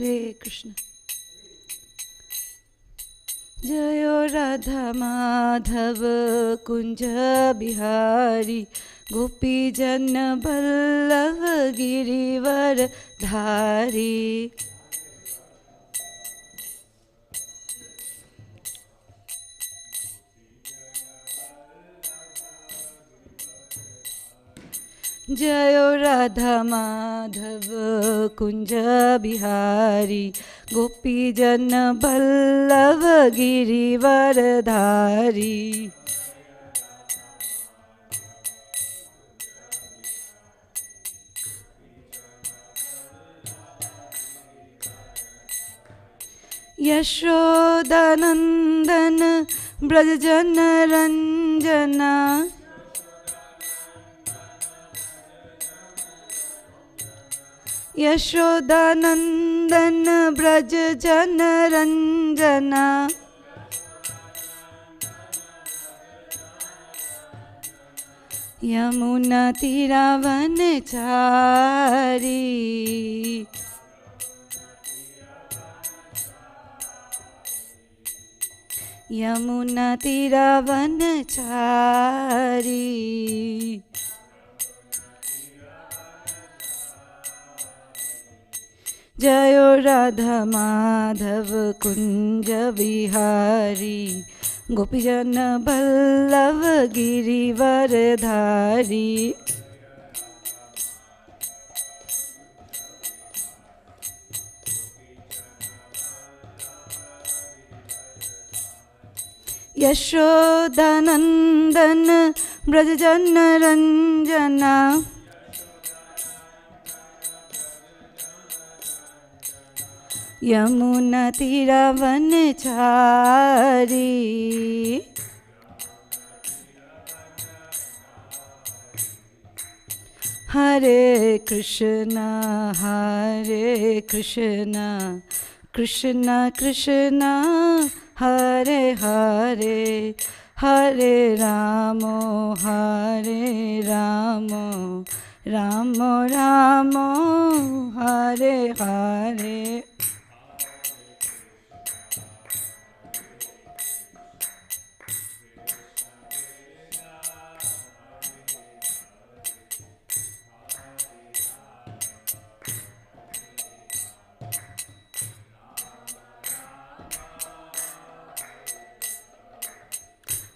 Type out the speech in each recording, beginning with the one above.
Hare Krishna. Jayo Radha Madhava Kunja Bihari Gopi Jana Ballava Girivara Dhari. Jayo Radha Madhava Kunja Bihari Gopi Jana Ballava Girivara Dhari. Yashoda Nandana Brajajana Ranjana Yashoda Nandana Brajajana Ranjana Yamuna Tiravanechari Yamuna Tiravanechari. Jayo Radha Madhava Kunja Vihari Gopijana Ballava Girivara Dhari. Yashoda Nandana Brajajana Ranjana Yamuna Tiravanechari. Hare Krishna, Hare Krishna, Krishna Krishna, Hare Hare, Hare Ramo, Hare Ramo, Ramo Ramo, Hare Hare.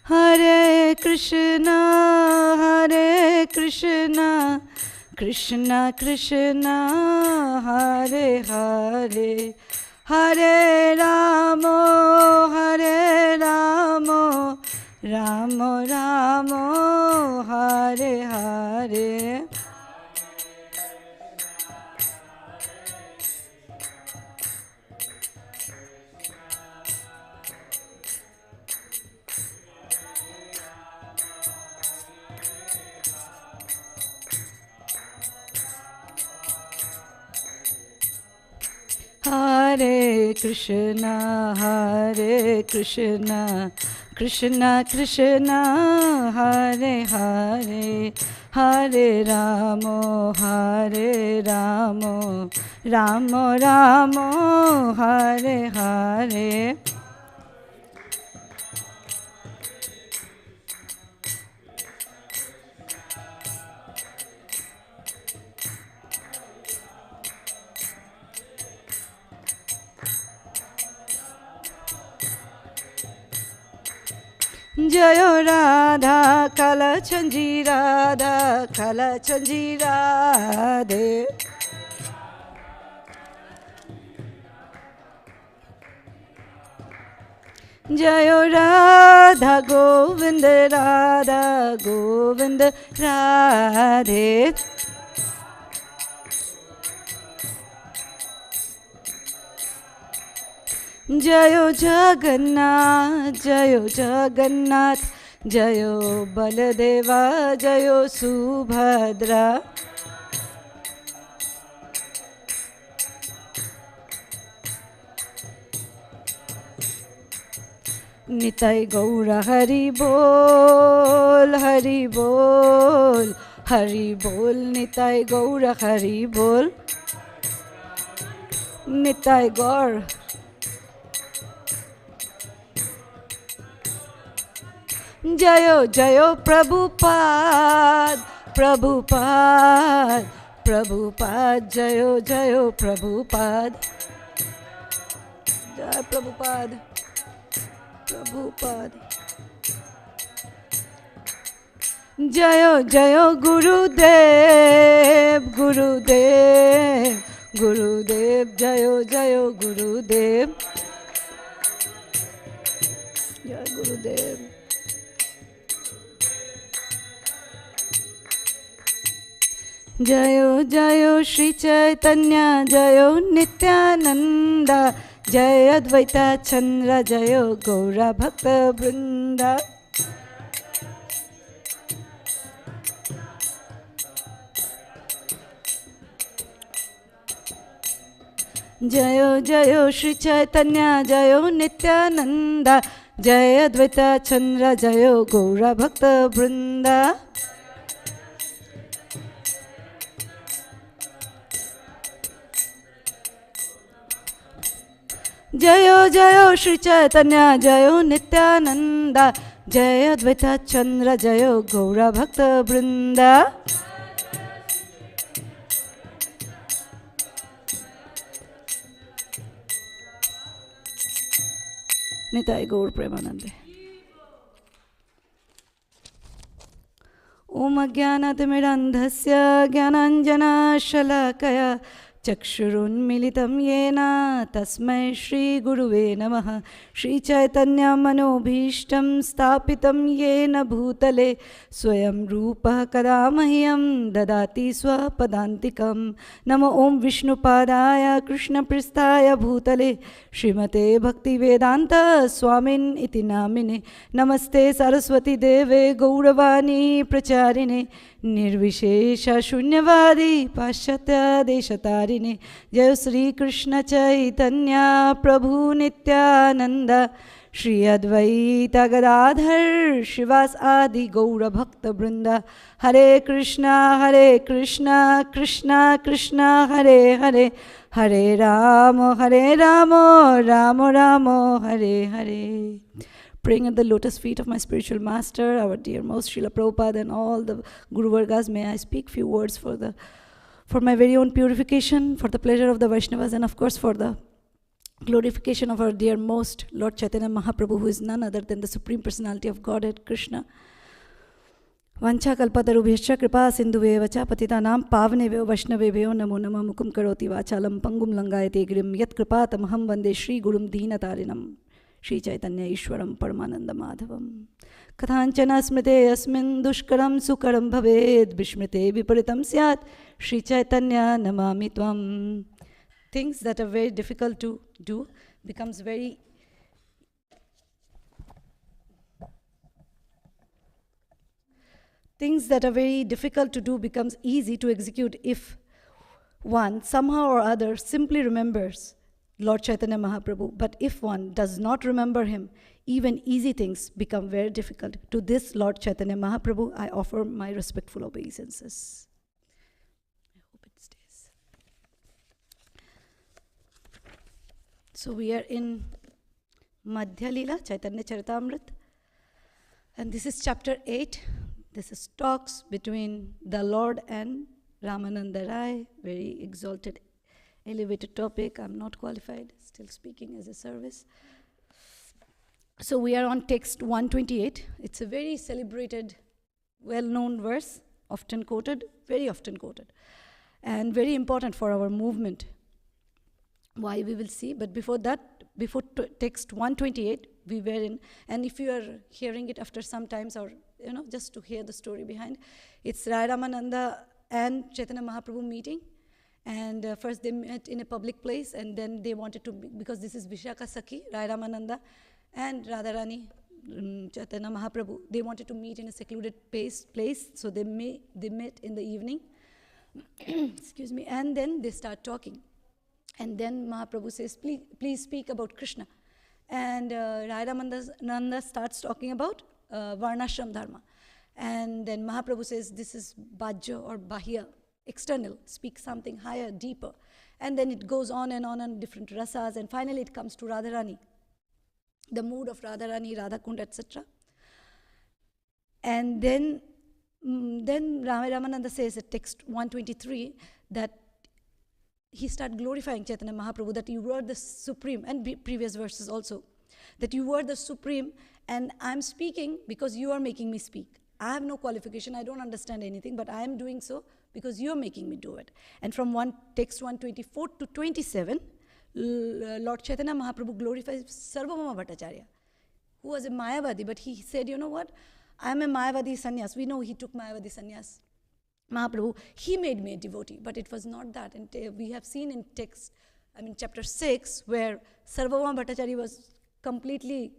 Hare Krishna, Hare Krishna, Krishna Krishna, Hare Hare, Hare Ramo, Hare Ramo, Ramo Ramo, Hare Hare. Hare Krishna, Hare Krishna, Krishna Krishna, Hare Hare, Hare Ramo, Hare Ramo, Ramo Ramo, Hare Hare. Jayo Radha Kala Chanji Radha Kala Chanji Radhe. Jayo Radha Govinda Radha Govinda Radhe. Jayo Jagannath, Jayo Jagannath, Jayo Baladeva, Jayo Subhadra. Nitai Gaura Hari Bol, Hari Bol, Hari Bol, Nitai Gaura Hari Bol. Nitai Gaur. Jayo Jayo Prabhupada, Prabhupada, Prabhupada, Jayo Jayo Prabhupada. Jai Prabhupada, Prabhupada. Jayo Jayo Gurudev, Gurudev, Gurudev, Jayo Jayo Gurudev. Jai Gurudev. Jayo Jayo Shri Caitanya, Jayo Nityananda, Jai Advaita Chandra, Jayo Gaura Bhakta Vrinda. Jayo Jayo Shri Caitanya, Jayo Nityananda, Jai Advaita Chandra, Jayo Gaura Bhakta Vrinda. Jayo Jayo Shri Caitanya, Jayo Nityananda, Jai Advaita Chandra, Jayo Gaura Bhakta Vrinda. Nitai Gaur Premanande. Om Ajnanatimidandhasya Jnananjana Shalakaya Chakshurunmilitam Yena Tasmai Shri Guruve Namaha. Shri Caitanya Manobhishtam Stapitam Yena Bhutale Swayam Rupa Kadamahyam Dadati Swapadantikam. Namo Om Vishnupadaya Krishna Pristaya Bhutale Srimate Bhakti Vedanta Swamin Iti Namine. Namaste Saraswati Deve Gauravani Pracharine Nirvishesha Shunyavadi Paschatya Deshatarine. Jai Sri Krishna Chaitanya Prabhu Nityananda Shri Advaita Gadadhar Shivas Adi Gaura Bhakta Vrinda. Hare Krishna Krishna Krishna Hare Hare, Hare Rama Rama Rama Hare Hare. Praying at the lotus feet of my spiritual master, our dear most Srila Prabhupada, and all the Guru Vargas, may I speak few words for my very own purification, for the pleasure of the Vaishnavas, and of course for the glorification of our dear most Lord Chaitanya Mahaprabhu, who is none other than the Supreme Personality of Godhead, Krishna. Vancha kalpatarubhyascha kripa sindhuve vacha patitanam pavnevyo vaishnavevyo namo namah. Mukum karoti vachalam pangum langayate girim yat kripatamaham vande Shri Gurum Deenatarinam. Shri Chaitanya Ishwaram Paramananda Madhavam. Kathanchana smrite asmin dushkaram sukaram bhaved vishmrite viparitam syat Shri Chaitanya namami tvam. Things that are very difficult to do becomes very easy to execute if one somehow or other simply remembers Lord Chaitanya Mahaprabhu. But if one does not remember him, even easy things become very difficult. To this Lord Chaitanya Mahaprabhu, I offer my respectful obeisances. I hope it stays. So we are in Madhya Lila, Caitanya Caritamrta, and this is chapter 8. This is talks between the Lord and Ramananda Rai, very exalted, elevated topic. I'm not qualified, still speaking as a service. So we are on text 128. It's a very celebrated, well-known verse, often quoted, very often quoted, and very important for our movement. Why, we will see. But before that, before text 128, we were in, and if you are hearing it after some times, or just to hear the story behind, it's Rai Ramananda and Chaitanya Mahaprabhu meeting. And first they met in a public place, and then they wanted to, because this is Vishaka Sakhi, Rai Ramananda and Radharani, Chaitanya Mahaprabhu, they wanted to meet in a secluded place, so they met in the evening. Excuse me. And then they start talking. And then Mahaprabhu says, please speak about Krishna. And Rai Ramananda starts talking about Varnashram Dharma. And then Mahaprabhu says, this is Bhajya or Bahya, external, speak something higher, deeper. And then it goes on and different rasas, and finally it comes to Radharani, the mood of Radharani, Radhakund, etc. And then Ramananda says at text 123 that he started glorifying Chaitanya Mahaprabhu, that you were the supreme, and previous verses also, that you were the supreme, and I'm speaking because you are making me speak. I have no qualification, I don't understand anything, but I am doing so because you are making me do it. And from text 124 to 27, Lord Chaitanya Mahaprabhu glorifies Sarvabhauma Bhattacharya, who was a Mayavadi, but he said, you know what, I am a Mayavadi sannyas. We know he took Mayavadi sannyas. Mahaprabhu, he made me a devotee, but it was not that. And we have seen in chapter 6, where Sarvabhauma Bhattacharya was completely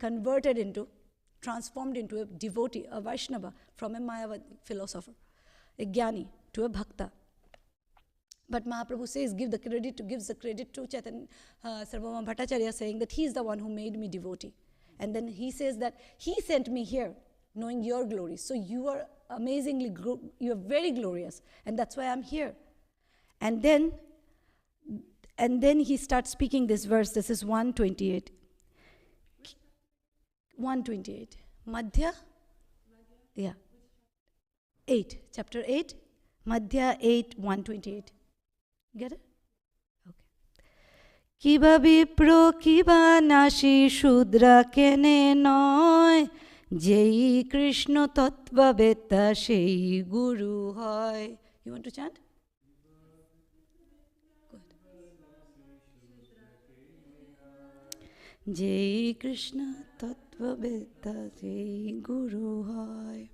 transformed into a devotee, a Vaishnava, from a Mayavadi philosopher, a Jnani to a Bhakta. But Mahaprabhu says, gives the credit to Chaitanya Sarvabhauma Bhattacharya, saying that he is the one who made me devotee. And then he says that he sent me here, knowing your glory. So you are you are very glorious, and that's why I'm here. And then he starts speaking this verse. This is 128. 128. Madhya? Yeah. 8. Chapter 8. Madhya 8, 128. Get it? Okay. Kiba vipro kiba nashi shudra kene noy, Jai Krishna Tattva Beta Shei Guru Hoy. You want to chant? Go ahead. Jai Krishna Tattva Beta Shei Guru Hoy.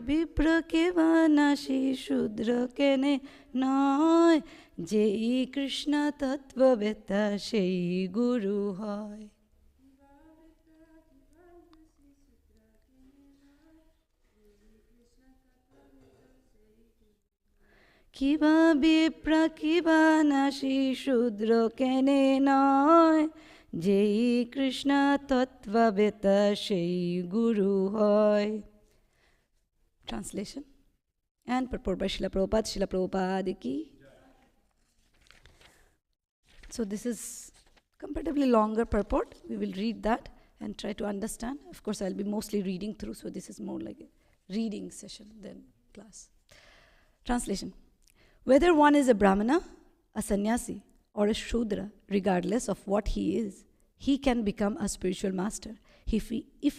Vipra kiva nashi shudra kene noy, Jai Krishna Tattva Beta Shei Guru Hoy. Kiva vipra kiva nashi shudra kene noy, Jai Krishna Tattva Beta Shei Guru Hoy. Translation and purport by Srila Prabhupada ki. So this is comparatively longer purport. We will read that and try to understand. Of course, I'll be mostly reading through, so this is more like a reading session than class. Translation. Whether one is a Brahmana, a sannyasi, or a Shudra, regardless of what he is, he can become a spiritual master if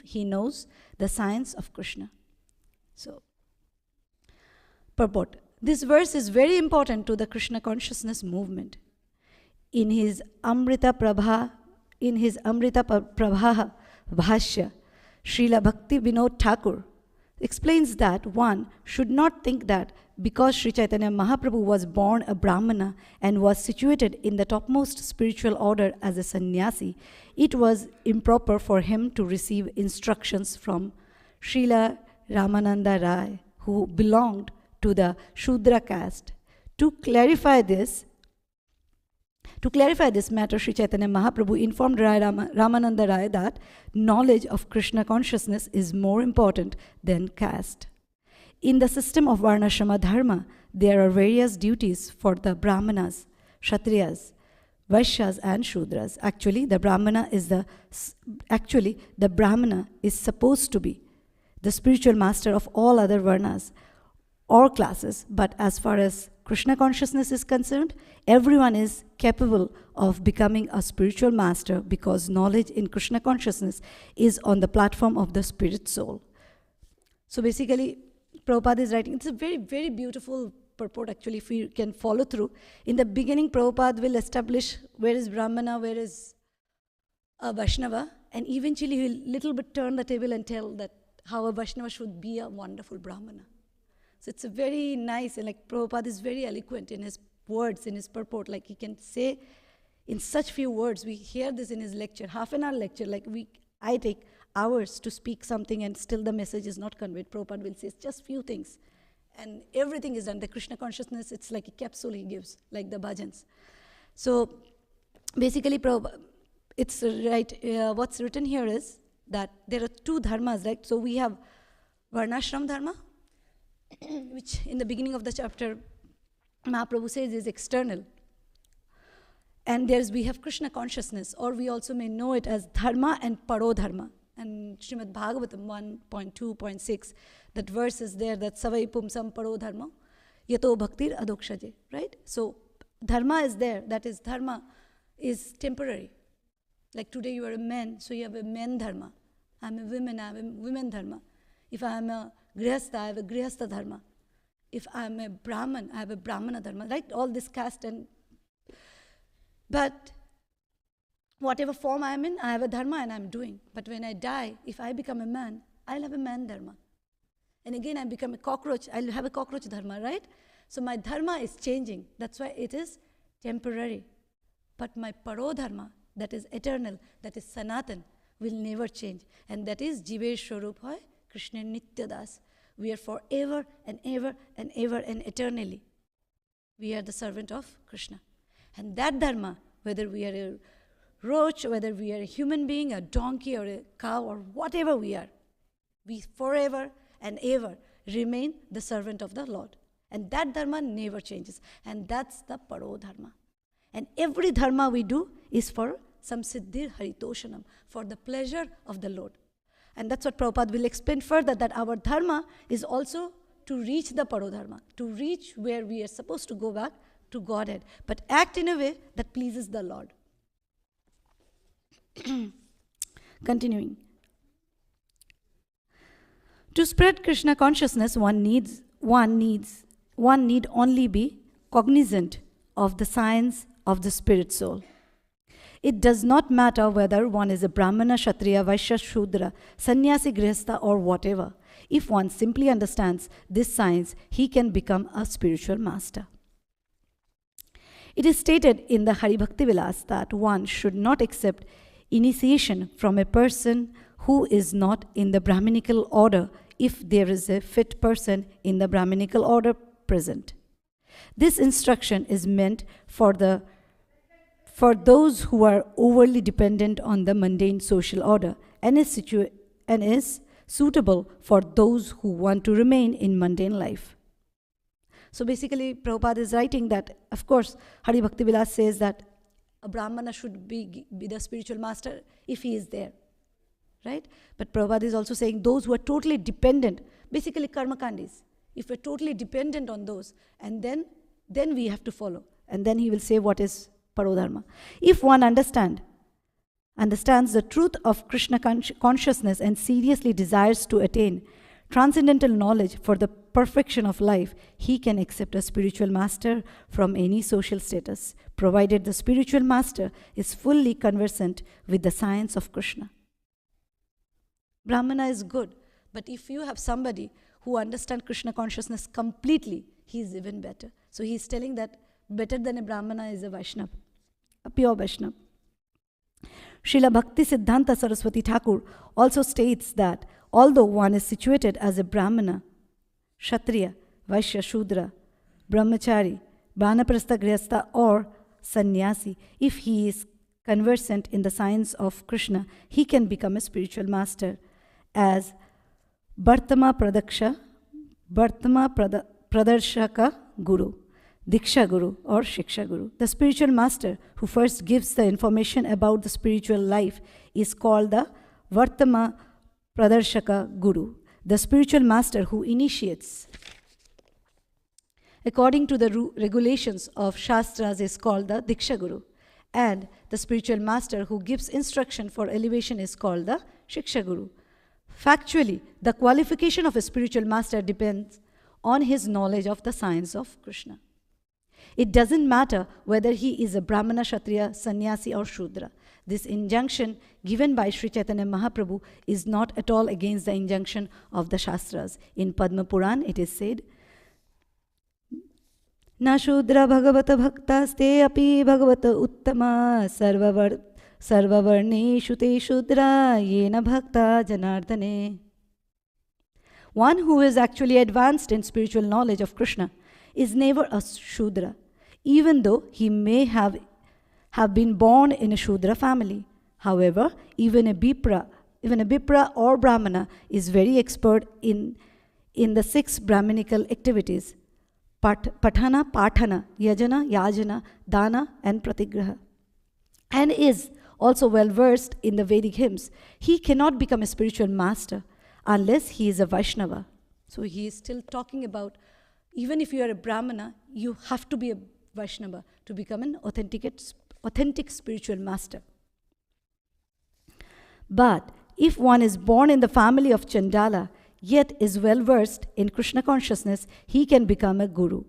he knows the science of Krishna. So, purport. This verse is very important to the Krishna consciousness movement. In his Amrita Prabha Bhashya, Srila Bhakti Vinod Thakur explains that one should not think that because Sri Chaitanya Mahaprabhu was born a Brahmana and was situated in the topmost spiritual order as a sannyasi, it was improper for him to receive instructions from Srila Ramananda Rai, who belonged to the Shudra caste. To clarify this matter, Sri Chaitanya Mahaprabhu informed Ramananda Rai that knowledge of Krishna consciousness is more important than caste. In the system of Varnashrama Dharma, there are various duties for the Brahmanas, Kshatriyas, Vaishyas and Shudras. Actually, the Brahmana is supposed to be the spiritual master of all other Varnas or classes, but as far as Krishna consciousness is concerned, everyone is capable of becoming a spiritual master because knowledge in Krishna consciousness is on the platform of the spirit soul. So basically, Prabhupada is writing, it's a very, very beautiful purport actually, if we can follow through. In the beginning, Prabhupada will establish where is Brahmana, where is a Vaishnava, and eventually he will little bit turn the table and tell that how a Vaishnava should be a wonderful Brahmana. So it's a very nice, and like Prabhupada is very eloquent in his words, in his purport. Like he can say in such few words, we hear this in his lecture, half an hour lecture, like I take hours to speak something and still the message is not conveyed. Prabhupada will say just few things and everything is done. The Krishna consciousness, it's like a capsule he gives, like the bhajans. So basically, it's right. What's written here is that there are two dharmas, right? So we have Varnashram dharma, which in the beginning of the chapter, Mahaprabhu says is external. And we have Krishna consciousness, or we also may know it as dharma and parodharma. And Srimad Bhagavatam 1.2.6, that verse is there, that savai pumsam parodharma, yato bhaktir adokshaje, right? So dharma is there, that is dharma is temporary. Like today you are a man, so you have a man dharma. I am a woman, I have a women dharma. If I am a grihastha, I have a grihastha dharma. If I am a Brahman, I have a Brahmana dharma, right? All this caste and... But whatever form I am in, I have a dharma and I am doing. But when I die, if I become a man, I'll have a man dharma. And again, I become a cockroach, I'll have a cockroach dharma, right? So my dharma is changing. That's why it is temporary. But my parodharma, that is eternal, that is sanatan, will never change. And that is Jiver Swarup Hoy, Krishna Nitya Das. We are forever and ever and ever and eternally. We are the servant of Krishna. And that dharma, whether we are a roach, whether we are a human being, a donkey or a cow or whatever we are, we forever and ever remain the servant of the Lord. And that dharma never changes. And that's the paro dharma. And every dharma we do is for some siddhir haritoshanam, for the pleasure of the Lord. And that's what Prabhupada will explain further, that our dharma is also to reach the paro dharma, to reach where we are supposed to go back to Godhead, but act in a way that pleases the Lord. Continuing. To spread Krishna consciousness, one need only be cognizant of the science of the spirit soul. It does not matter whether one is a Brahmana, Kshatriya, Vaishya, Shudra, Sannyasi, Grihastha or whatever. If one simply understands this science, he can become a spiritual master. It is stated in the Hari Bhakti Vilas that one should not accept initiation from a person who is not in the Brahminical order if there is a fit person in the Brahminical order present. This instruction is meant for those who are overly dependent on the mundane social order and is suitable for those who want to remain in mundane life. So basically, Prabhupada is writing that, of course, Hari Bhakti Vilas says that a Brahmana should be the spiritual master if he is there, right? But Prabhupada is also saying those who are totally dependent, basically karmakandis, if we're totally dependent on those, and then we have to follow. And then he will say what is parodharma. If one understands the truth of Krishna consciousness and seriously desires to attain transcendental knowledge for the perfection of life, he can accept a spiritual master from any social status, provided the spiritual master is fully conversant with the science of Krishna. Brahmana is good, but if you have somebody who understands Krishna consciousness completely, he is even better. So he is telling that better than a Brahmana is a Vaishnava, a pure Vaishnava. Srila Bhakti Siddhanta Saraswati Thakur also states that although one is situated as a Brahmana, Kshatriya, Vaishya, Shudra, Brahmachari, Banaprastha, Grihastha or Sannyasi, if he is conversant in the science of Krishna, he can become a spiritual master as Bhartama Pradarshaka Guru, Diksha Guru or Shiksha Guru. The spiritual master who first gives the information about the spiritual life is called the Vartama Pradarshaka Guru. The spiritual master who initiates according to the regulations of Shastras is called the Diksha Guru. And the spiritual master who gives instruction for elevation is called the Shiksha Guru. Factually, the qualification of a spiritual master depends on his knowledge of the science of Krishna. It doesn't matter whether he is a Brahmana, Kshatriya, Sannyasi or Shudra. This injunction given by Sri Chaitanya Mahaprabhu is not at all against the injunction of the Shastras. In Padma Puran it is said, Na Shudra Bhagavata Bhaktaste api Bhagavata Uttama Sarvavarneshu te Shudra Yena Bhakta Janardane. One who is actually advanced in spiritual knowledge of Krishna is never a Shudra, even though he may have have been born in a Shudra family. However, even a Bipra or Brahmana is very expert in the 6 Brahminical activities: Patana, Yajana, Dana, and Pratigraha, and is also well versed in the Vedic hymns. He cannot become a spiritual master unless he is a Vaishnava. So he is still talking about, even if you are a Brahmana, you have to be a Vaishnava to become an authentic spiritual master. But if one is born in the family of Chandala, yet is well versed in Krishna consciousness, he can become a guru.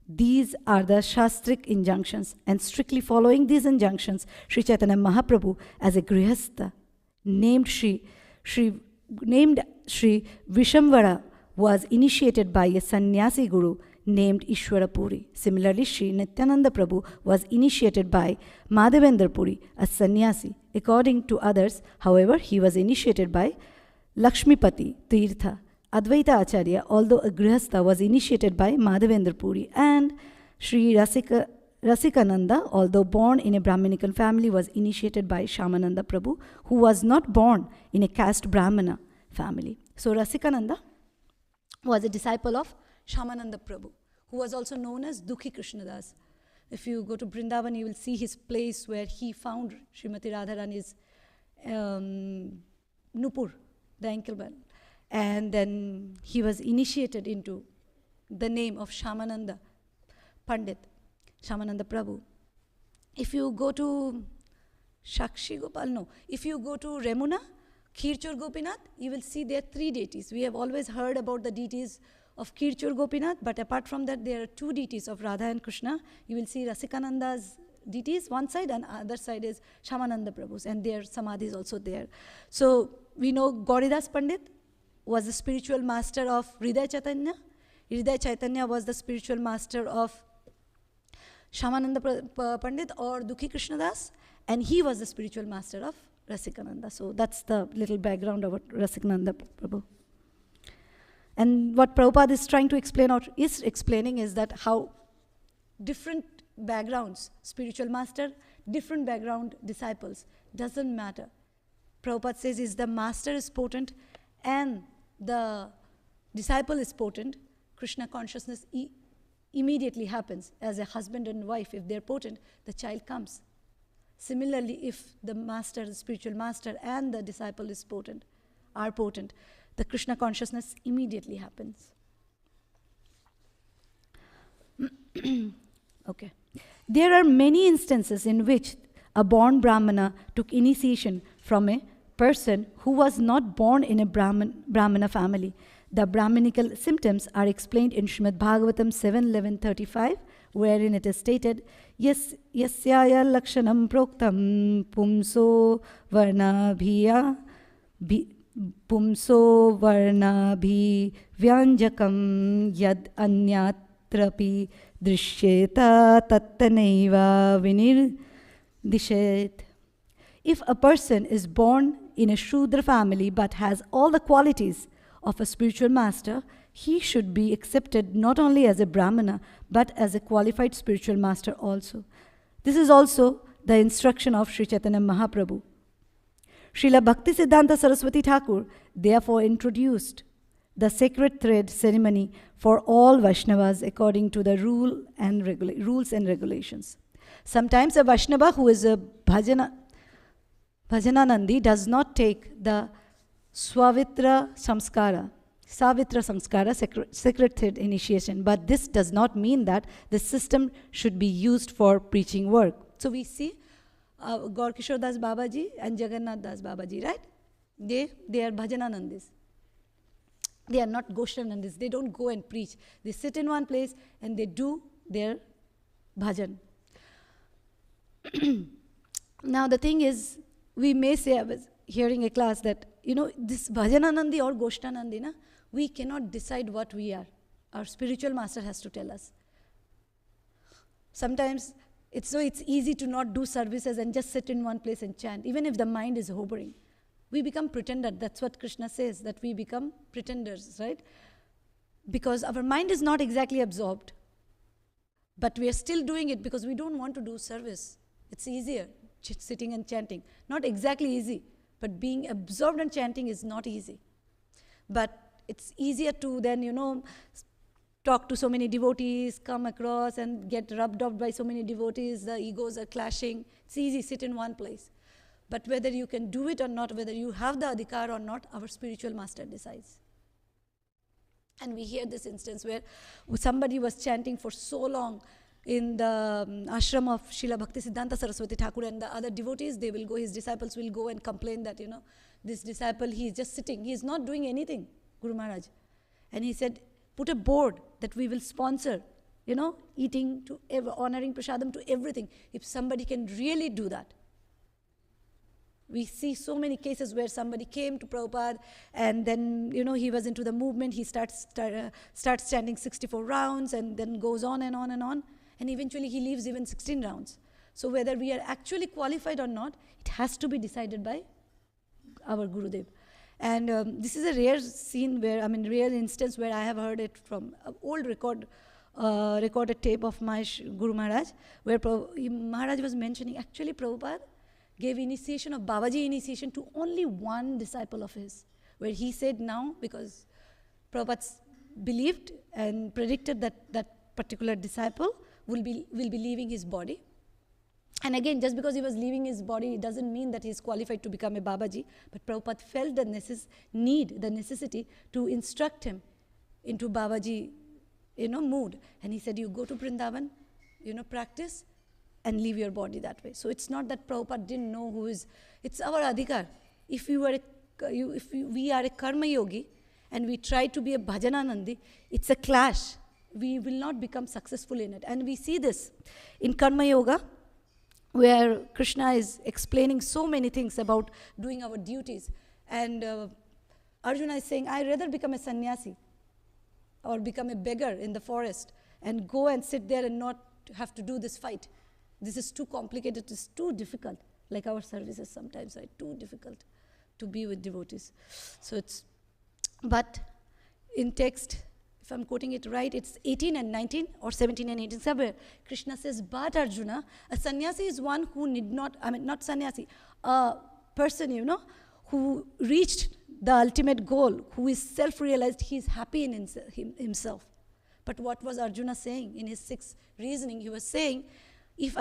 These are the Shastric injunctions, and strictly following these injunctions, Sri Chaitanya Mahaprabhu, as a Grihastha, named Sri Vishamvara, was initiated by a sannyasi guru named Ishwara Puri. Similarly, Sri Nityananda Prabhu was initiated by Madhavendra Puri, a sannyasi. According to others, however, he was initiated by Lakshmipati Tirtha. Advaita Acharya, although a Grihastha, was initiated by Madhavendra Puri, and Sri Rasikananda, although born in a Brahminical family, was initiated by Shamananda Prabhu, who was not born in a caste Brahmana family. So Rasikananda was a disciple of Shamananda Prabhu, who was also known as Dukhi Krishnadas. If you go to Vrindavan, you will see his place where he found Srimati Radharani's Nupur, the ankle bell. And then he was initiated into the name of Shamananda Pandit, Shamananda Prabhu. If you go to Shakshi Gopal, no. If you go to Remuna, Khirchur Gopinath, you will see there are 3 deities. We have always heard about the deities of Khirchur Gopinath, but apart from that, there are 2 deities of Radha and Krishna. You will see Rasikananda's deities one side, and other side is Shamananda Prabhu's, and their samadhi is also there. So we know Gauridas Pandit was the spiritual master of Hriday Caitanya. Hriday Caitanya was the spiritual master of Shamananda Pandit or Dukhi Krishnadas, and he was the spiritual master of Rasikananda. So that's the little background about Rasikananda Prabhu. And what Prabhupada is trying to explain or is explaining is that how different backgrounds, spiritual master, different background disciples, doesn't matter. Prabhupada says is the master is potent and the disciple is potent, Krishna consciousness immediately happens. As a husband and wife, if they're potent, the child comes. Similarly, if the master, the spiritual master, and the disciple is potent, are potent, the Krishna consciousness immediately happens. Okay. There are many instances in which a born Brahmana took initiation from a person who was not born in a Brahmana family. The Brahminical symptoms are explained in Srimad Bhagavatam 7:11-35, wherein it is stated, yasyaya lakshanam proktam pumso varnabhi vyanjakam yad anyatrapi drishyeta tattanaiva vinirdishet. If a person is born in a Shudra family but has all the qualities of a spiritual master, he should be accepted not only as a Brahmana but as a qualified spiritual master also. This is also the instruction of Sri Chaitanya Mahaprabhu. Srila Bhaktisiddhanta Saraswati Thakur therefore introduced the sacred thread ceremony for all Vaishnavas according to the rules and regulations. Sometimes a Vaishnava who is a Bhajananandi does not take the Savitra Samskara, sacred thread initiation, but this does not mean that the system should be used for preaching work. So we see Gaur Kishore Das Babaji and Jagannath Das Babaji, right? They are Bhajananandis. They are not Goshanandis. They don't go and preach. They sit in one place and they do their bhajan. Now the thing is, we may say, I was hearing a class that, this Bhajananandi or Goshtanandi, we cannot decide what we are. Our spiritual master has to tell us. Sometimes it's easy to not do services and just sit in one place and chant, even if the mind is hovering. We become pretender. That's what Krishna says, that we become pretenders, right? Because our mind is not exactly absorbed, but we are still doing it because we don't want to do service. It's easier sitting and chanting. Not exactly easy, but being absorbed in chanting is not easy. But it's easier to then, talk to so many devotees, come across and get rubbed off by so many devotees, the egos are clashing. It's easy, sit in one place. But whether you can do it or not, whether you have the adhikar or not, our spiritual master decides. And we hear this instance where somebody was chanting for so long in the ashram of Srila Bhaktisiddhanta Saraswati Thakur, and the other devotees, they will go, his disciples will go and complain that, this disciple, he is just sitting, he is not doing anything, Guru Maharaj. And he said, put a board that we will sponsor, eating to honoring prasadam to everything. If somebody can really do that. We see so many cases where somebody came to Prabhupada and then, he was into the movement, he starts chanting 64 rounds and then goes on and on and on. And eventually he leaves even 16 rounds. So whether we are actually qualified or not, it has to be decided by our Gurudev. And this is a rare rare instance where I have heard it from an old recorded tape of my Guru Maharaj, where Maharaj was mentioning, actually Prabhupada gave initiation of Babaji initiation to only one disciple of his, where he said now, because Prabhupada believed and predicted that that particular disciple will be leaving his body. And again, just because he was leaving his body, it doesn't mean that he is qualified to become a Babaji. But Prabhupada felt the necessity to instruct him into Babaji, mood. And he said, you go to Vrindavan, practice and leave your body that way. So it's not that Prabhupada didn't know who is, it's our adhikar. If we are a karma yogi and we try to be a bhajananandi, it's a clash. We will not become successful in it. And we see this in karma yoga, where Krishna is explaining so many things about doing our duties. And Arjuna is saying, I'd rather become a sannyasi or become a beggar in the forest and go and sit there and not have to do this fight. This is too complicated, it's too difficult. Like our services sometimes are too difficult to be with devotees. But in text, if I'm quoting it right, it's 18 and 19 or 17 and 18 somewhere. Krishna says, but Arjuna, a sannyasi is one who not sannyasi, a person, who reached the ultimate goal, who is self-realized, he is happy in himself. But what was Arjuna saying in his 6th reasoning? He was saying, if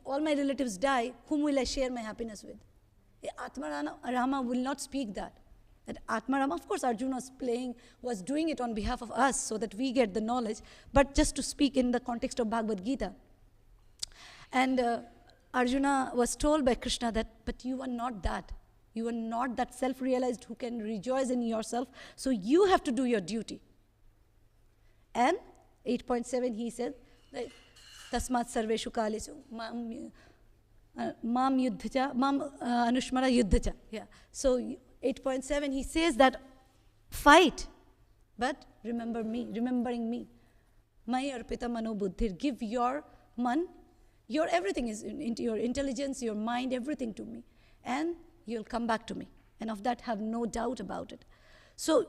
all my relatives die, whom will I share my happiness with? Atma Rama will not speak that. That Atma Rama, of course, Arjuna was doing it on behalf of us so that we get the knowledge, but just to speak in the context of Bhagavad Gita. And Arjuna was told by Krishna that, but you are not that. You are not that self-realized who can rejoice in yourself, so you have to do your duty. And 8.7 he said, Tasmat sarveshu kaleshu mam yuddhacha, mam anushmara yuddhacha. Yeah. So 8.7 he says that fight, but remembering me. Mai arpita mano buddhir, give your everything is into your intelligence, your mind, everything to me. And you'll come back to me. And of that have no doubt about it. So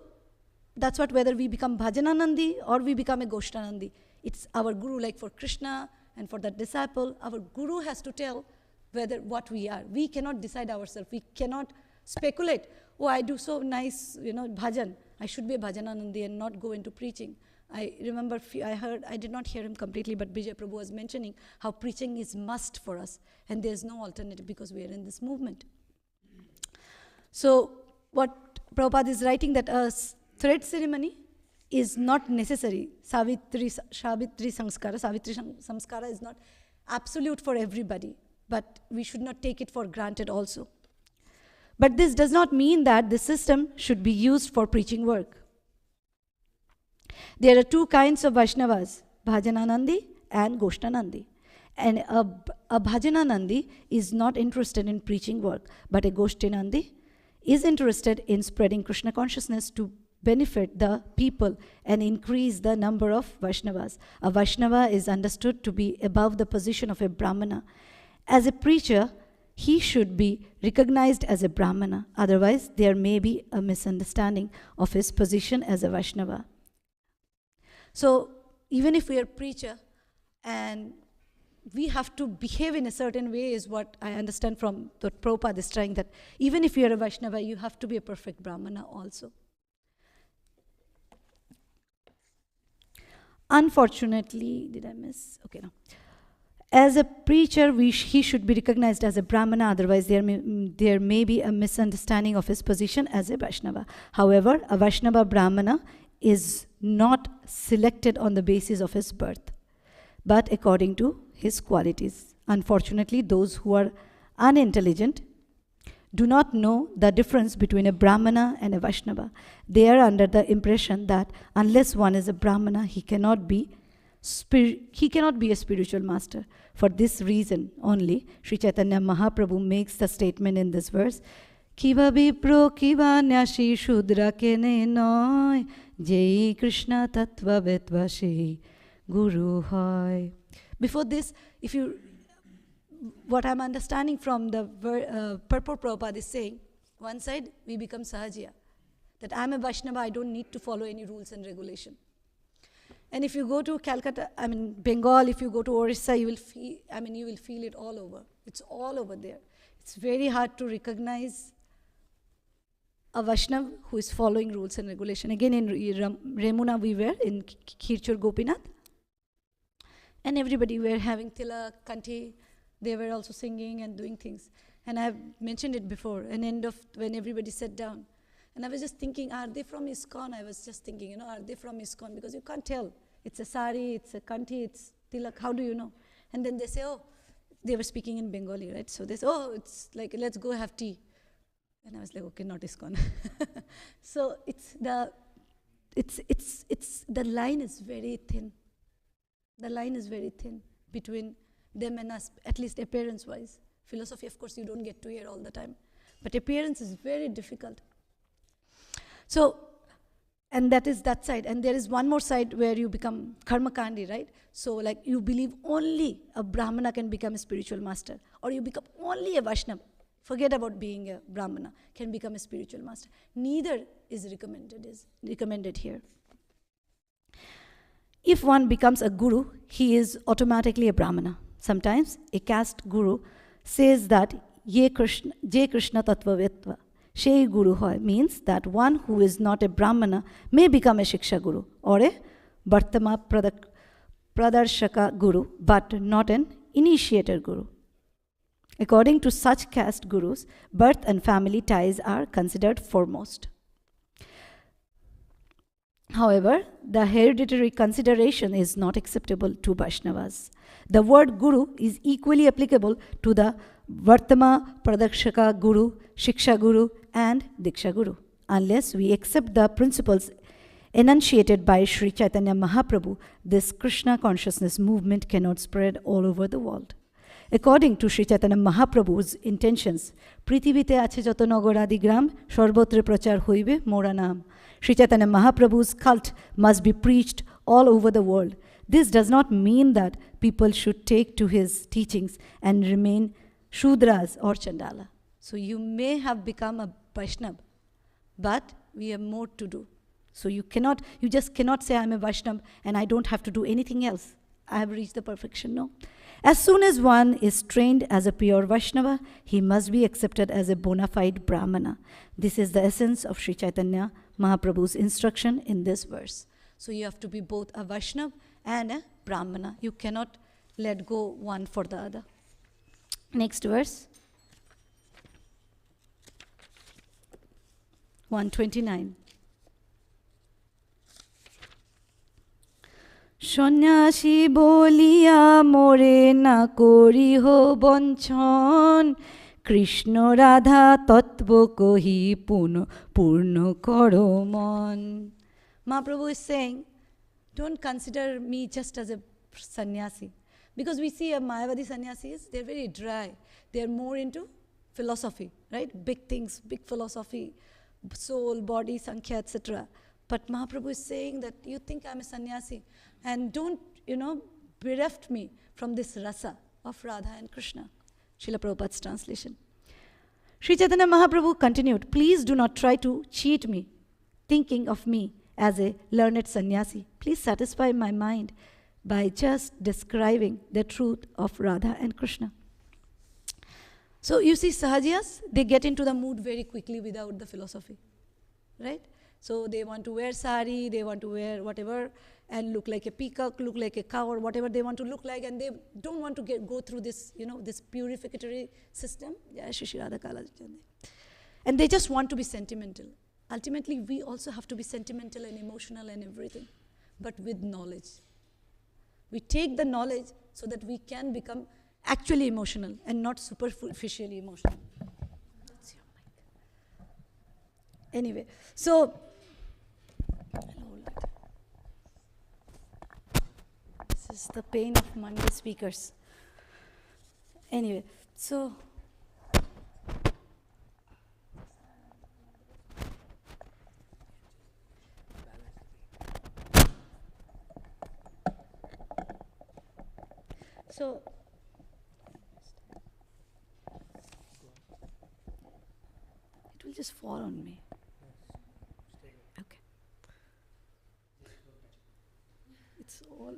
that's what, whether we become Bhajananandi or we become a Goshtanandi, it's our Guru, like for Krishna and for that disciple, our Guru has to tell what we are. We cannot decide ourselves. We cannot speculate, oh, I do so nice, bhajan. I should be a Bhajananandi and not go into preaching. I remember, I did not hear him completely, but Vijay Prabhu was mentioning how preaching is must for us. And there's no alternative because we are in this movement. So what Prabhupada is writing, that a thread ceremony is not necessary. Savitri Samskara is not absolute for everybody, but we should not take it for granted also. But this does not mean that the system should be used for preaching work. There are two kinds of Vaishnavas, Bhajananandi and Goshtanandi. And a Bhajananandi is not interested in preaching work, but a Goshtanandi is interested in spreading Krishna consciousness to benefit the people and increase the number of Vaishnavas. A Vaishnava is understood to be above the position of a Brahmana. As a preacher, he should be recognized as a Brahmana. Otherwise, there may be a misunderstanding of his position as a Vaishnava. So, even if we are a preacher and we have to behave in a certain way is what I understand from what Prabhupada is trying, that even if you are a Vaishnava, you have to be a perfect Brahmana also. Unfortunately, did I miss? Okay, no. As a preacher, he should be recognized as a Brahmana, otherwise there may be a misunderstanding of his position as a Vaishnava. However, a Vaishnava Brahmana is not selected on the basis of his birth, but according to his qualities. Unfortunately, those who are unintelligent do not know the difference between a Brahmana and a Vaishnava. They are under the impression that unless one is a Brahmana, he cannot be a spiritual master. For this reason only, Sri Chaitanya Mahaprabhu makes the statement in this verse, Kiva Vipro Kiva Nyashi Shudra Kene Noy Jai Krishna Tattva Vetvasi Guru Hoy. Before this, what I'm understanding from the purport Prabhupada is saying, one side we become Sahajiya, that I'm a Vaishnava, I don't need to follow any rules and regulation. And if you go to Calcutta, Bengal, if you go to Orissa, you will feel it all over. It's all over there. It's very hard to recognize a Vaishnava who is following rules and regulation. Again, in Remuna we were in Khirchur Gopinath, and everybody were having tilak, kanti. They were also singing and doing things. And I've mentioned it before, an end of when everybody sat down. And I was just thinking, are they from ISKCON? I was just thinking, are they from ISKCON? Because you can't tell. It's a sari, it's a kanti, it's tilak. How do you know? And then they say, they were speaking in Bengali, right? So they say, it's like, let's go have tea. And I was like, okay, not ISKCON. So the line is very thin. The line is very thin between them and us, at least appearance-wise. Philosophy, of course, you don't get to hear all the time. But appearance is very difficult. So, and that is that side. And there is one more side where you become karmakandi, right? So like you believe only a Brahmana can become a spiritual master. Or you become only a Vaishnava. Forget about being a Brahmana, can become a spiritual master. Neither is recommended here. If one becomes a guru, he is automatically a Brahmana. Sometimes a caste guru says that Jai Krishna Tattva Vetva, Shei Guru Hoy, means that one who is not a Brahmana may become a Shiksha Guru or a Bhartama Pradarshaka Guru, but not an initiator Guru. According to such caste gurus, birth and family ties are considered foremost. However, the hereditary consideration is not acceptable to Vaishnavas. The word Guru is equally applicable to the Vartama Pradakshaka Guru, Shiksha Guru, and Diksha Guru. Unless we accept the principles enunciated by Sri Chaitanya Mahaprabhu, this Krishna consciousness movement cannot spread all over the world. According to Sri Chaitanya Mahaprabhu's intentions, Prithivite ache joto nagor adi gram, sarbotre prachar hoibe mora naam. Sri Chaitanya Mahaprabhu's cult must be preached all over the world. This does not mean that people should take to his teachings and remain Shudras or Chandala. So you may have become a Vaishnava, but we have more to do. So you just cannot say I'm a Vaishnava and I don't have to do anything else. I have reached the perfection. No. As soon as one is trained as a pure Vaishnava, he must be accepted as a bona fide Brahmana. This is the essence of Sri Chaitanya Mahaprabhu's instruction in this verse. So you have to be both a Vaishnava and a Brahmana. You cannot let go one for the other. Next verse. 129. সন্ন্যাসী বলিয়া মোরে না করিহ বঞ্চন কৃষ্ণ রাধা তত্ত্ব কহি পূর্ণ করো মন. Mahaprabhu is saying, don't consider me just as a sannyasi. Because we see Mayavadi sannyasis, they're very dry. They're more into philosophy, right? Big things, big philosophy, soul, body, sankhya, etc. But Mahaprabhu is saying that you think I'm a sannyasi and don't, bereft me from this rasa of Radha and Krishna. Srila Prabhupada's translation. Sri Chaitanya Mahaprabhu continued, please do not try to cheat me, thinking of me as a learned sannyasi. Please satisfy my mind by just describing the truth of Radha and Krishna. So you see, Sahajiyas, they get into the mood very quickly without the philosophy, right? So they want to wear sari, they want to wear whatever, and look like a peacock, look like a cow, or whatever they want to look like, and they don't want to go through this, this purificatory system. And they just want to be sentimental. Ultimately, we also have to be sentimental and emotional and everything, but with knowledge. We take the knowledge so that we can become actually emotional and not superficially emotional. That's your mic. Anyway, so this is the pain of Monday speakers. Anyway, so it will just fall on me. Okay. It's all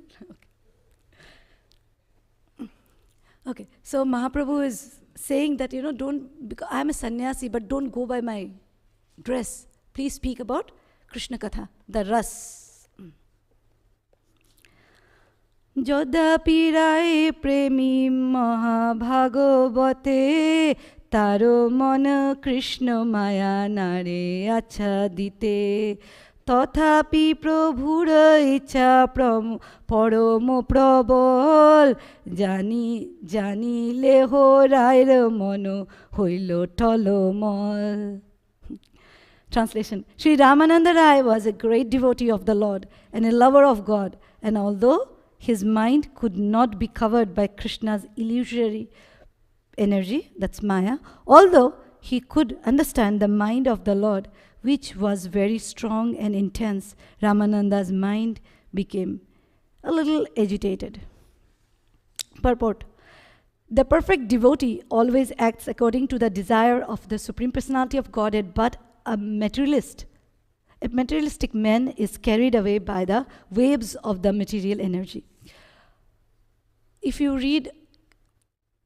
okay. Okay. So Mahaprabhu is saying that, don't, because I'm a sannyasi, but don't go by my dress. Please speak about Krishna Katha, the ras. Jodapi rai premi mahabhagavate taro mana Krishna maya nare achadite tothapi prabhura icha paramo prabal jani leho raira mano hoilo tolomal. Translation. Sri Ramananda Rai was a great devotee of the Lord and a lover of God, and although his mind could not be covered by Krishna's illusory energy, that's Maya, although he could understand the mind of the Lord, which was very strong and intense, Ramananda's mind became a little agitated. Purport. The perfect devotee always acts according to the desire of the Supreme Personality of Godhead, but a materialistic man is carried away by the waves of the material energy. If you read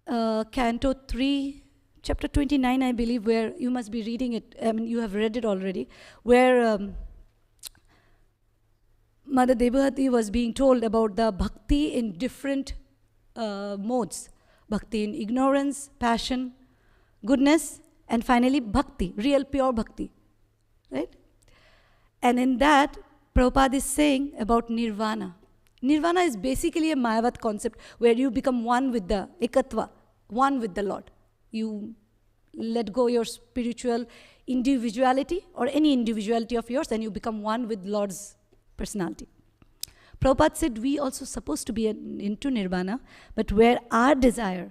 Canto 3, chapter 29, I believe, where you must be reading it, you have read it already, where Mother Devahati was being told about the bhakti in different modes. Bhakti in ignorance, passion, goodness, and finally bhakti, real pure bhakti, right? And in that, Prabhupada is saying about nirvana. Nirvana is basically a Mayavad concept where you become one with the ekatva, one with the Lord. You let go your spiritual individuality or any individuality of yours and you become one with Lord's personality. Prabhupada said we also supposed to be into nirvana, but where our desire,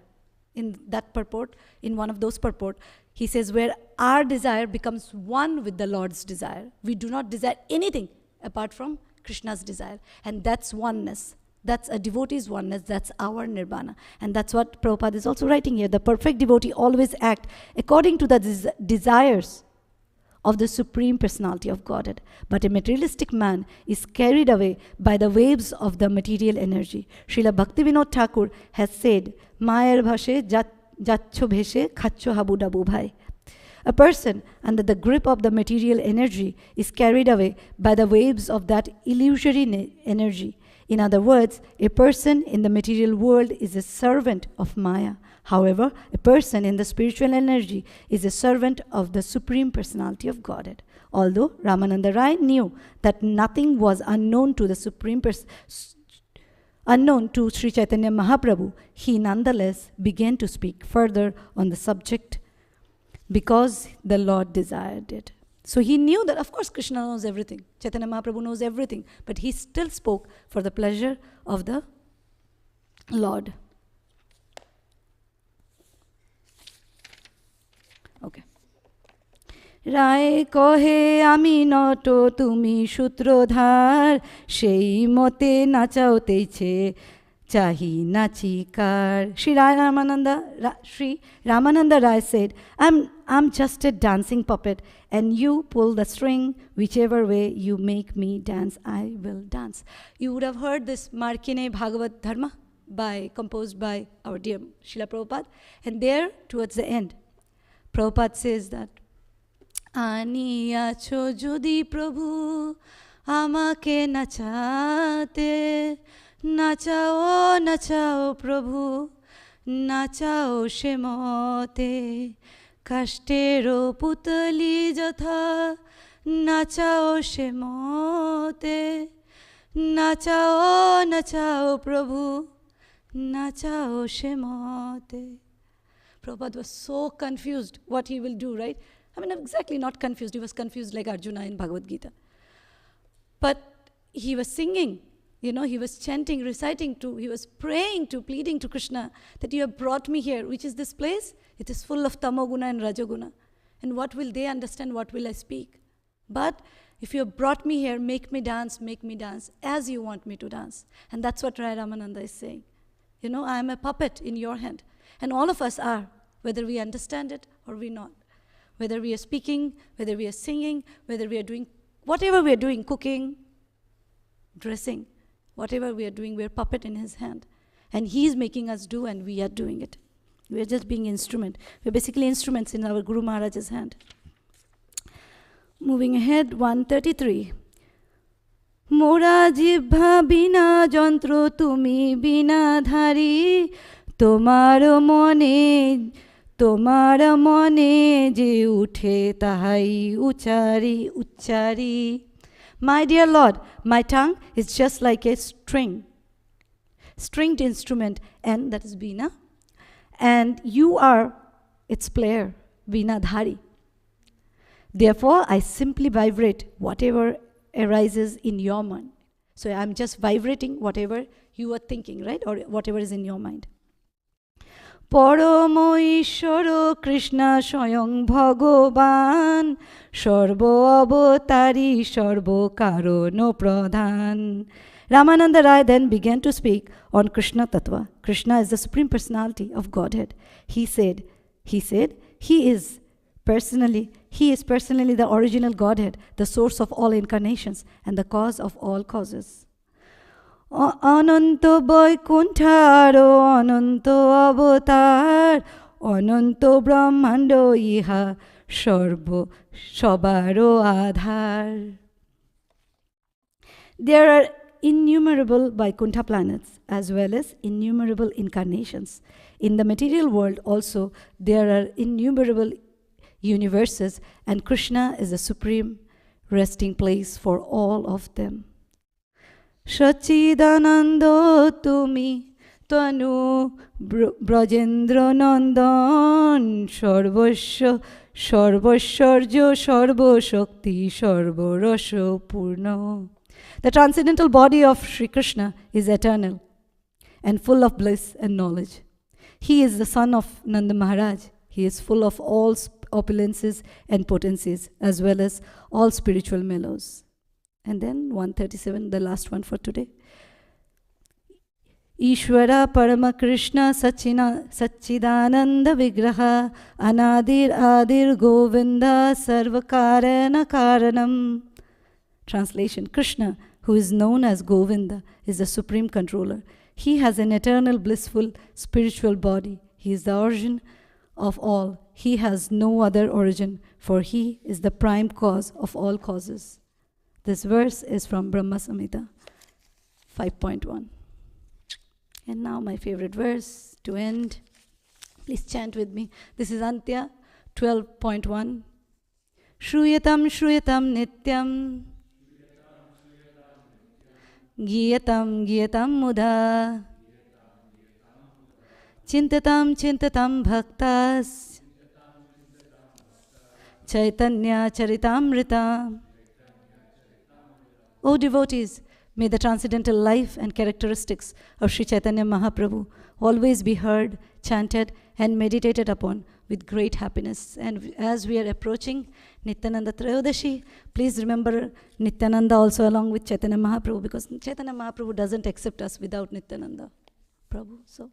in that purport, in one of those purport, he says where our desire becomes one with the Lord's desire. We do not desire anything apart from Krishna's desire. And that's oneness. That's a devotee's oneness. That's our nirvana. And that's what Prabhupada is also writing here. The perfect devotee always act according to the desires of the Supreme Personality of Godhead. But a materialistic man is carried away by the waves of the material energy. Srila Bhaktivinoda Thakur has said, Mayar bhashe jaccho bheshe khacho habudabu bhai. A person under the grip of the material energy is carried away by the waves of that illusory energy. In other words, a person in the material world is a servant of Maya. However, a person in the spiritual energy is a servant of the Supreme Personality of Godhead. Although Ramananda Rai knew that nothing was unknown to the unknown to Sri Chaitanya Mahaprabhu, he nonetheless began to speak further on the subject because the Lord desired it. So he knew that, of course, Krishna knows everything. Chaitanya Mahaprabhu knows everything. But he still spoke for the pleasure of the Lord. Okay. Rai kohe ami noto tumi sutrodhar shei mote nachao teiche chahi nachikar. Sri Ramananda Rai said, I'm just a dancing puppet, and you pull the string. Whichever way you make me dance, I will dance. You would have heard this Markine Bhagavad Dharma composed by our dear Srila Prabhupada. And there, towards the end, Prabhupada says that, Aniyacho jodi Prabhu amake nachate, nachao nachao Prabhu, nachao shemote, kashtero putali jatha, nachao shemote, nachao nachao Prabhu, nachao shemote. Prabhupada was so confused what he will do, right? I mean, exactly not confused. He was confused like Arjuna in Bhagavad Gita. But he was singing, he was chanting, reciting he was praying to, pleading to Krishna that you have brought me here. Which is this place? It is full of tamoguna and rajoguna. And what will they understand? What will I speak? But if you have brought me here, make me dance as you want me to dance. And that's what Rai Ramananda is saying. I am a puppet in your hand. And all of us are, whether we understand it or we not. Whether we are speaking, whether we are singing, whether we are doing, whatever we are doing, cooking, dressing, whatever we are doing, we are puppet in his hand. And he is making us do and we are doing it. We are just being instrument. We are basically instruments in our Guru Maharaj's hand. Moving ahead, 133. Mora jibha bina jantro tumi bina dhari, tomar mone je uthe tahai uchari. My dear Lord, my tongue is just like a stringed instrument, and that is Veena. And you are its player, Veena Dhari. Therefore, I simply vibrate whatever arises in your mind. So I'm just vibrating whatever you are thinking, right? Or whatever is in your mind. Paramo Ishwaro Krishna Swayam Bhagavan Sarva Avatari Sarva Karono Pradhan. Ramananda Rai then began to speak on Krishna Tattva. Krishna is the Supreme Personality of Godhead. He said, He is personally the original Godhead, the source of all incarnations and the cause of all causes. Ananto Vaikuntaro, Ananto Avatar, Ananto Brahmando Iha, Shabaro Adhar. There are innumerable Vaikuntha planets as well as innumerable incarnations. In the material world also, there are innumerable universes, and Krishna is the supreme resting place for all of them. Sachidanando tumi tanu brajendra nandan sarvasya sarvasarjo sarvashakti sarvarasa purna. The transcendental body of Sri Krishna is eternal and full of bliss and knowledge. He is the son of Nanda Maharaj. He is full of all opulences and potencies as well as all spiritual mellows. And then 137, the last one for today. Ishwara Parama Krishna Sachidananda Vigraha Adir Govinda Sarvakarana Karanam. Translation: Krishna, who is known as Govinda, is the supreme controller. He has an eternal blissful spiritual body. He is the origin of all. He has no other origin, for he is the prime cause of all causes. This verse is from Brahma Samhita 5.1. And now my favorite verse to end. Please chant with me. This is Antya 12.1. Shruyatam shruyatam nityam giyatam giyatam mudha chintatam chintatam bhaktas Caitanya Charitamrta. O devotees, may the transcendental life and characteristics of Sri Chaitanya Mahaprabhu always be heard, chanted, and meditated upon with great happiness. And as we are approaching Nityananda Trayodashi, please remember Nityananda also along with Chaitanya Mahaprabhu, because Chaitanya Mahaprabhu doesn't accept us without Nityananda Prabhu. So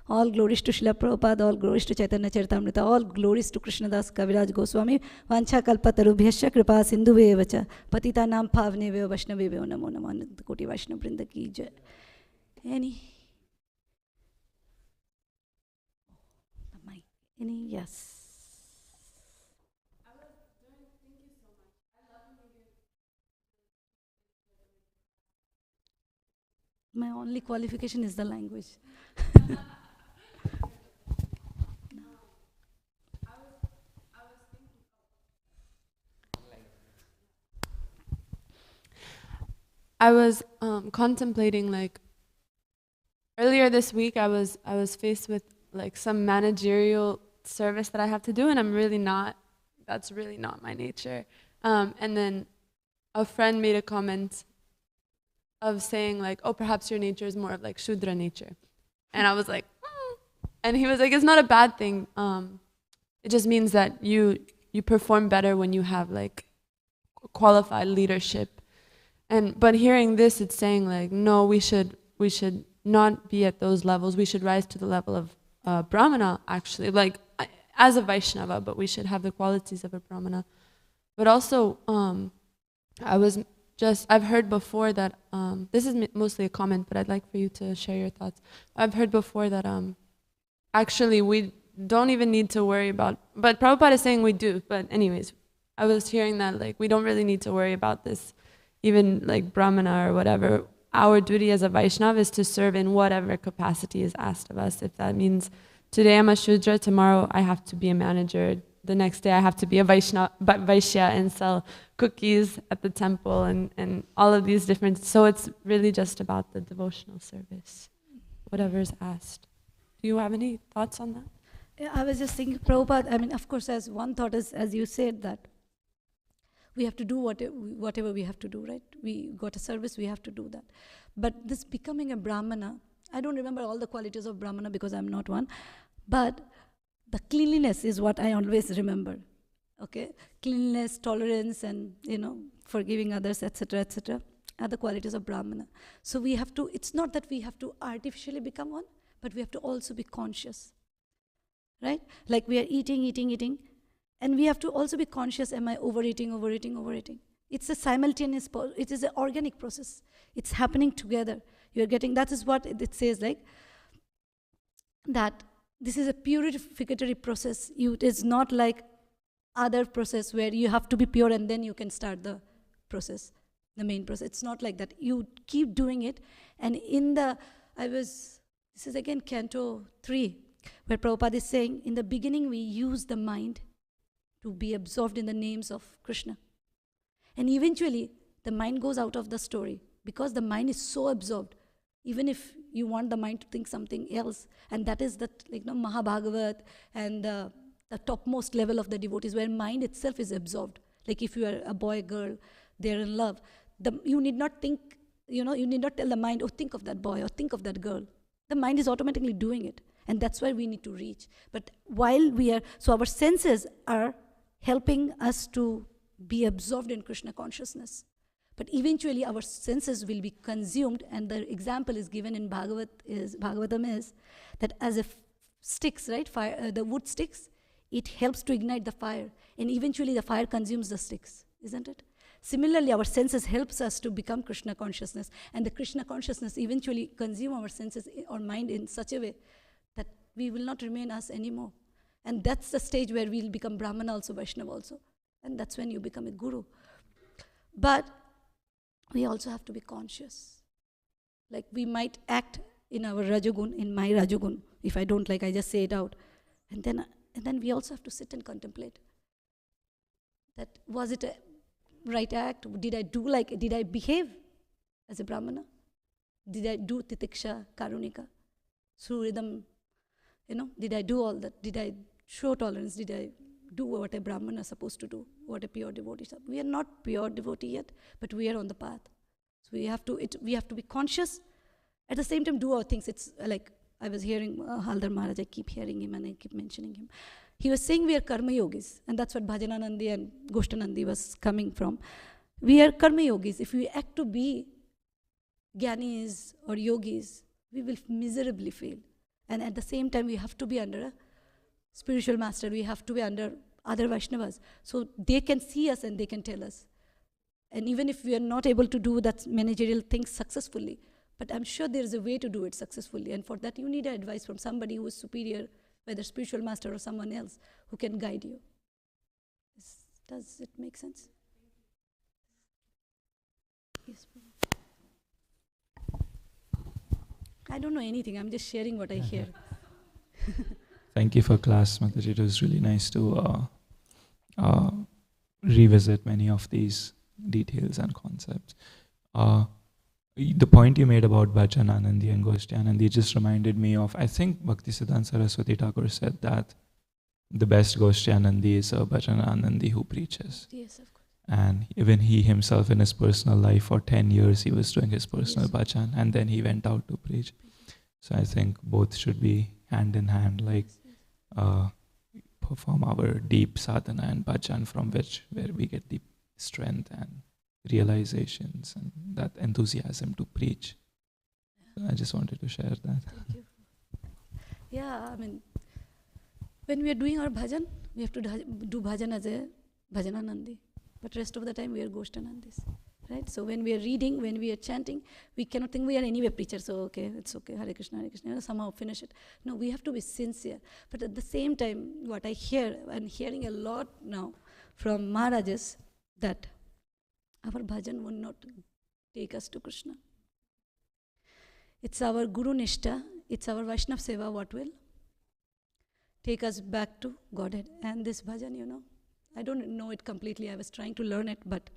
All glories to Srila Prabhupada, all glories to Chaitanya Charitamrta, all glories to Krishnadas Kaviraj Goswami, Vancha Kalpatarubhyasya Kripa Sindhuve Vacha, Patita Nam Pavneve Vaishnaveve Namo Namo Koti Vaishnav Vrinda Ki Jai. Any? Yes. My only qualification is the language. I was contemplating, like, earlier this week I was faced with like some managerial service that I have to do, and that's really not my nature. And then a friend made a comment of saying like, oh, perhaps your nature is more of like Shudra nature. And I was like, and he was like, it's not a bad thing. It just means that you perform better when you have like qualified leadership. But hearing this, it's saying like, no, we should not be at those levels. We should rise to the level of Brahmana, actually, like as a Vaishnava, but we should have the qualities of a Brahmana. But also, I've heard before that, this is mostly a comment, but I'd like for you to share your thoughts. I've heard before that actually we don't even need to worry about, but Prabhupada is saying we do, but anyways, I was hearing that like we don't really need to worry about this, even like Brahmana or whatever. Our duty as a Vaishnava is to serve in whatever capacity is asked of us. If that means today I'm a Shudra, tomorrow I have to be a manager, the next day I have to be a Vaishya and sell cookies at the temple and all of these different, so it's really just about the devotional service, whatever is asked. Do you have any thoughts on that? Yeah, I was just thinking, Prabhupada, I mean, of course, as one thought is, as you said, that we have to do whatever we have to do, right? We got a service, we have to do that. But this becoming a Brahmana, I don't remember all the qualities of Brahmana because I'm not one, but the cleanliness is what I always remember, okay? Cleanliness, tolerance, and, forgiving others, etc., are the qualities of Brahmana. So we have to, it's not that we have to artificially become one, but we have to also be conscious, right? Like we are eating, and we have to also be conscious, am I overeating? It's a simultaneous, it is an organic process. It's happening together. You're getting, that is what it says, like, that this is a purificatory process. It is not like other process where you have to be pure and then you can start the process, the main process. It's not like that. You keep doing it. And this is again Canto 3, where Prabhupada is saying, in the beginning we use the mind to be absorbed in the names of Krishna. And eventually, the mind goes out of the story because the mind is so absorbed. Even if you want the mind to think something else, and that is the Mahabhagavat and the topmost level of the devotees, where mind itself is absorbed. Like if you are a boy, girl, they're in love. You need not think, you need not tell the mind, oh, think of that boy or think of that girl. The mind is automatically doing it. And that's where we need to reach. But so our senses are helping us to be absorbed in Krishna consciousness. But eventually our senses will be consumed, and the example is given in Bhagavatam is that as if sticks, right, fire, the wood sticks, it helps to ignite the fire, and eventually the fire consumes the sticks, isn't it? Similarly, our senses helps us to become Krishna consciousness, and the Krishna consciousness eventually consume our senses or mind in such a way that we will not remain us anymore. And that's the stage where we'll become Brahmana also, Vaishnava also. And that's when you become a guru. But we also have to be conscious. Like we might act in our Rajagun, in my Rajagun. If I don't like, I just say it out. And then we also have to sit and contemplate. That was it a right act? Did I behave as a Brahmana? Did I do titiksha, karunika, suridam? Did I do all that? Did I show tolerance? Did I do what a Brahmana is supposed to do? What a pure devotee is? We are not pure devotee yet, but we are on the path. So we have to be conscious. At the same time, do our things. It's like I was hearing Haldar Maharaj. I keep hearing him and I keep mentioning him. He was saying we are karma yogis, and that's what Bhajananandi and Goshtanandi was coming from. We are karma yogis. If we act to be jnanis or yogis, we will miserably fail. And at the same time, we have to be under a spiritual master. We have to be under other Vaishnavas. So they can see us and they can tell us. And even if we are not able to do that managerial things successfully, but I'm sure there is a way to do it successfully. And for that, you need advice from somebody who is superior, whether spiritual master or someone else, who can guide you. Does it make sense? Yes. I don't know anything. I'm just sharing what I hear. Thank you for class, Mataji. It was really nice to revisit many of these details and concepts. The point you made about Bhajan Anandi and Goshti Anandi just reminded me of, I think Bhaktisiddhanta Saraswati Thakur said that the best Goshti Anandi is a Bhajan Anandi who preaches. Yes, of course. And even he himself in his personal life for 10 years, he was doing his personal bhajan, and then he went out to preach. So I think both should be hand in hand, like perform our deep sadhana and bhajan from where we get the strength and realizations and that enthusiasm to preach. So I just wanted to share that. Thank you. Yeah, I mean, when we are doing our bhajan, we have to do bhajan as a bhajananandi. But rest of the time we are Goshtanandis, right? So when we are reading, when we are chanting, we cannot think we are anyway preachers, so okay, it's okay, Hare Krishna, somehow finish it. No, we have to be sincere. But at the same time, what I hear, I'm hearing a lot now from Maharajas, that our bhajan will not take us to Krishna. It's our Guru Nishta, it's our Vaishnav Seva, what will take us back to Godhead. And this bhajan, I don't know it completely. I was trying to learn it, but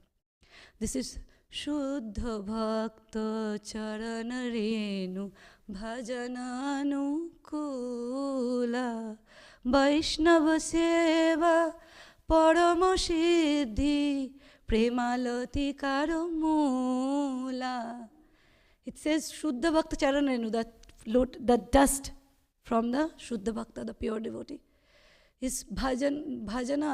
this is Shuddha Bhakta Charana Renu Bhajananu Kula Vaishnava Seva Parama Siddhi Premalati Karamula. It says Shuddha Bhakta Charana Renu, that dust from the Shuddha Bhakta, the pure devotee. Is bhajana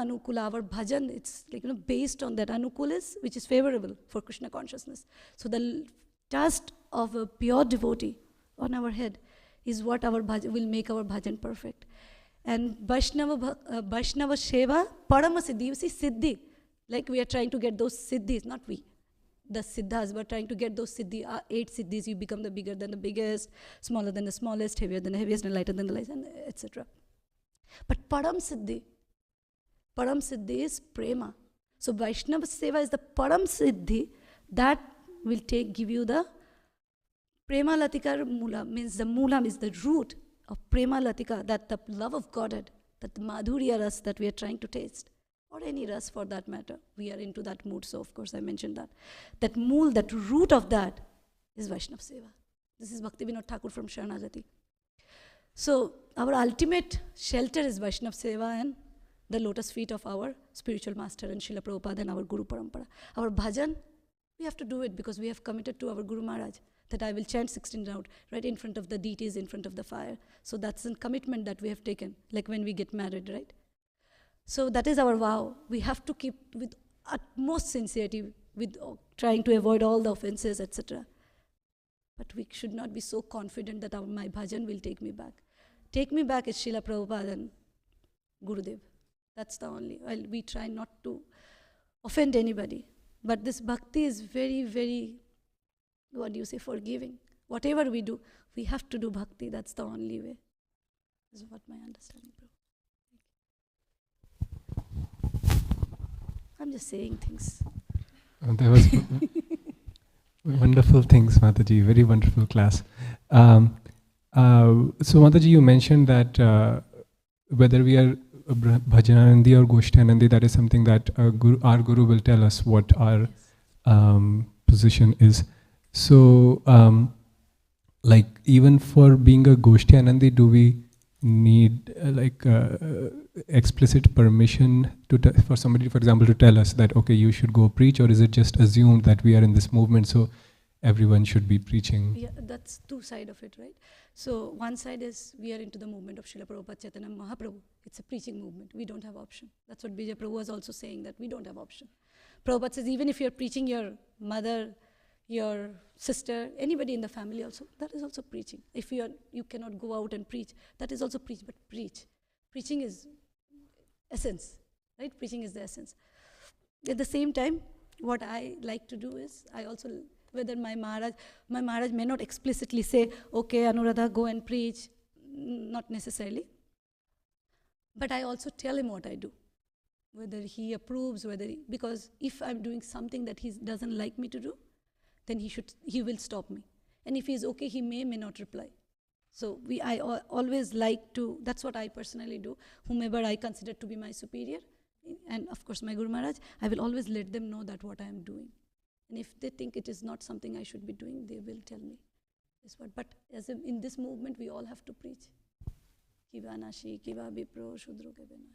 anukula, our bhajan, it's like based on that. Anukula is which is favorable for Krishna consciousness. So the dust of a pure devotee on our head is what our bhajan will make our bhajan perfect. And Vaishnava Sheva Parama Siddhi, you see Siddhi, like we are trying to get those Siddhis, not we, the Siddhas, but trying to get those Siddhi, 8 Siddhis, you become the bigger than the biggest, smaller than the smallest, heavier than the heaviest, and lighter than the lightest, etc. But Param Siddhi is prema. So Vaishnava Seva is the Param Siddhi that will give you the Prema Latika Mula, means the Mula is the root of Prema Latika, that the love of Godhead, that the Madhurya Ras that we are trying to taste, or any ras for that matter. We are into that mood, so of course I mentioned that. That mool, that root of that is Vaishnava Seva. This is Bhakti Vinod Thakur from Sharanagati. So our ultimate shelter is Vaishnava Seva and the lotus feet of our spiritual master and Srila Prabhupada and our Guru Parampara. Our bhajan, we have to do it because we have committed to our Guru Maharaj that I will chant 16 rounds right in front of the deities, in front of the fire. So that's a commitment that we have taken, like when we get married, right? So that is our vow. We have to keep with utmost sincerity, with trying to avoid all the offenses, etc. But we should not be so confident that my bhajan will take me back. Take me back is Srila Prabhupada and Gurudev. That's the only. Well, we try not to offend anybody. But this bhakti is very, very, forgiving. Whatever we do, we have to do bhakti. That's the only way. This is what my understanding, bro. I'm just saying things. That was wonderful things, Mataji. Very wonderful class. So Mataji, you mentioned that whether we are Bhajananandi or Goshtanandi, that is something that our Guru will tell us what our position is. So, like even for being a Goshtanandi, do we need explicit permission for somebody, for example, to tell us that, okay, you should go preach, or is it just assumed that we are in this movement, so everyone should be preaching? Yeah, that's two sides of it, right? So one side is we are into the movement of Srila Prabhupada Chaitanya Mahaprabhu. It's a preaching movement. We don't have option. That's what Bijay Prabhu was also saying, that we don't have option. Prabhupada says, even if you're preaching your mother, your sister, anybody in the family also, that is also preaching. If you cannot go out and preach, that is also preach, but preach. Preaching is essence, right? Preaching is the essence. At the same time, what I like to do is, I also, whether my Maharaj may not explicitly say, okay, Anuradha, go and preach, not necessarily. But I also tell him what I do, whether he approves, because if I'm doing something that he doesn't like me to do, then he will stop me. And if he's okay, he may not reply. So I always like to, that's what I personally do, whomever I consider to be my superior, and of course my Guru Maharaj, I will always let them know that what I am doing. And if they think it is not something I should be doing, they will tell me. But in this movement, we all have to preach. Kiva nashi, kiva vipro, shudro ke bena.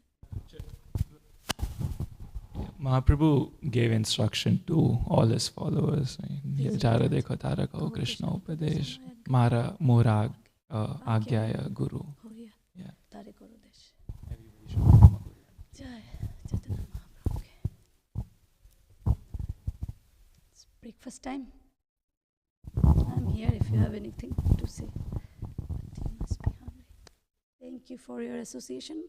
Mahaprabhu gave instruction to all his followers. Jara dekho tara kaho Krishna upadesh, mara mora agyaya guru. Yeah. Tare karo desh. Everybody should become a guru. Jai Chaitanya Mahaprabhu. It's breakfast time. I'm here if you have anything to say. But you must be hungry. Thank you for your association.